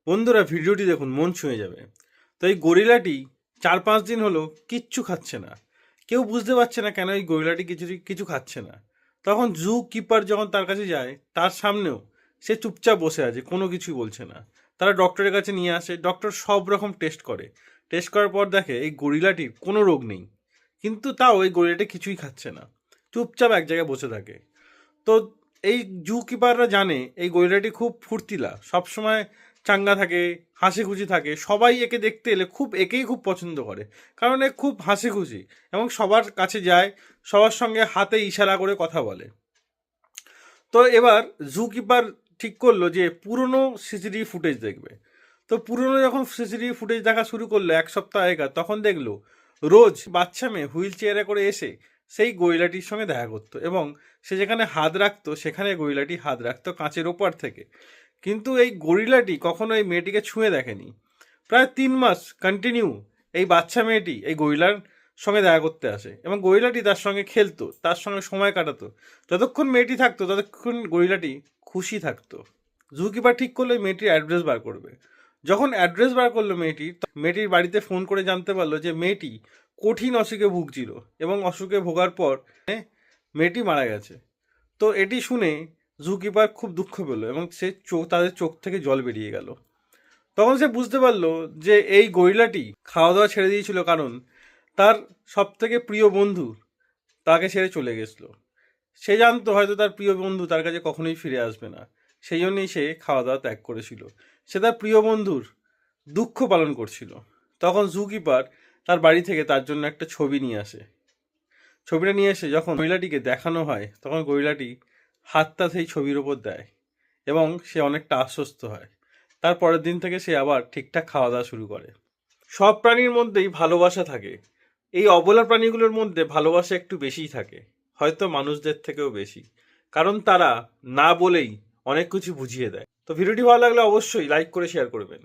বন্ধুরা ভিডিওটি দেখুন, মন ছুঁয়ে যাবে। তো এই গরিলাটি 4-5 দিন হলো কিচ্ছু খাচ্ছে না। কেউ বুঝতে পারছে না কেন এই গরিলাটি কিছু কিছু খাচ্ছে না। তখন জু কিপার যখন তার কাছে যায়, তার সামনেও সে চুপচাপ বসে আছে, কোনো কিছুই বলছে না। তারা ডক্টরের কাছে নিয়ে আসে, ডক্টর সব রকম টেস্ট করে। টেস্ট করার পর দেখে এই গরিলাটির কোনো রোগ নেই, কিন্তু তাও এই গরিলাটি কিছুই খাচ্ছে না, চুপচাপ এক জায়গায় বসে থাকে। তো এই জু কিপাররা জানে এই গরিলাটি খুব ফুর্তিলা, সবসময় চাঙ্গা থাকে, হাসি খুশি থাকে। সবাই একে দেখতে এলে একেই খুব পছন্দ করে, কারণ এ খুব হাসি খুশি এবং সবার কাছে যায়, সবার সঙ্গে হাতে ইশারা করে কথা বলে। তো এবার জু কিপার ঠিক করলো যে পুরনো সিসিটিভি ফুটেজ দেখবে। তো পুরনো যখন সিসিটিভি ফুটেজ দেখা শুরু করলো 1 সপ্তাহ আগেকার, তখন দেখলো রোজ বাচ্চা মেয়ে হুইল চেয়ারে করে এসে সেই গরিলাটির সঙ্গে দেখা করতো, এবং সে যেখানে হাত রাখতো সেখানে গরিলাটি হাত রাখতো কাঁচের ওপার থেকে। কিন্তু এই গরিলাটি কখনো এই মেয়েটিকে ছুঁয়ে দেখেনি। প্রায় 3 মাস কন্টিনিউ এই বাচ্চা মেয়েটি এই গরিলার সঙ্গে দেখা করতে আসে, এবং গরিলাটি তার সঙ্গে খেলতো, তার সঙ্গে সময় কাটাতো। যতক্ষণ মেয়েটি থাকতো ততক্ষণ গরিলাটি খুশি থাকতো। জুকিপার ঠিক করলো এই মেয়েটির অ্যাড্রেস বার করবে। যখন অ্যাড্রেস বার করলো মেয়েটির বাড়িতে ফোন করে জানতে পারলো যে মেয়েটি কঠিন অসুখে ভুগছিল, এবং অসুখে ভোগার পর মেয়েটি মারা গেছে। তো এটি শুনে জুকিপার খুব দুঃখ পেল, এবং তাদের চোখ থেকে জল বেরিয়ে গেল। তখন সে বুঝতে পারলো যে এই গরিলাটি খাওয়া দাওয়া ছেড়ে দিয়েছিল, কারণ তার সব থেকে প্রিয় বন্ধু তাকে ছেড়ে চলে গেছিলো। সে জানতো হয়তো তার প্রিয় বন্ধু তার কাছে কখনোই ফিরে আসবে না, সেই জন্যই সে খাওয়া দাওয়া ত্যাগ করেছিল। সে তার প্রিয় বন্ধুর দুঃখ পালন করছিল। তখন জুকিপার তার বাড়ি থেকে তার জন্য একটা ছবি নিয়ে আসে। ছবিটা নিয়ে এসে যখন গরিলাটিকে দেখানো হয়, তখন গরিলাটি হাতটা সেই ছবির ওপর দেয়, এবং সে অনেকটা আশ্বস্ত হয়। তার পরের দিন থেকে সে আবার ঠিকঠাক খাওয়া দাওয়া শুরু করে। সব প্রাণীর মধ্যেই ভালোবাসা থাকে। এই অবলা প্রাণীগুলোর মধ্যে ভালোবাসা একটু বেশিই থাকে, হয়তো মানুষদের থেকেও বেশি, কারণ তারা না বলেই অনেক কিছু বুঝিয়ে দেয়। তো ভিডিওটি ভালো লাগলে অবশ্যই লাইক করে শেয়ার করবেন।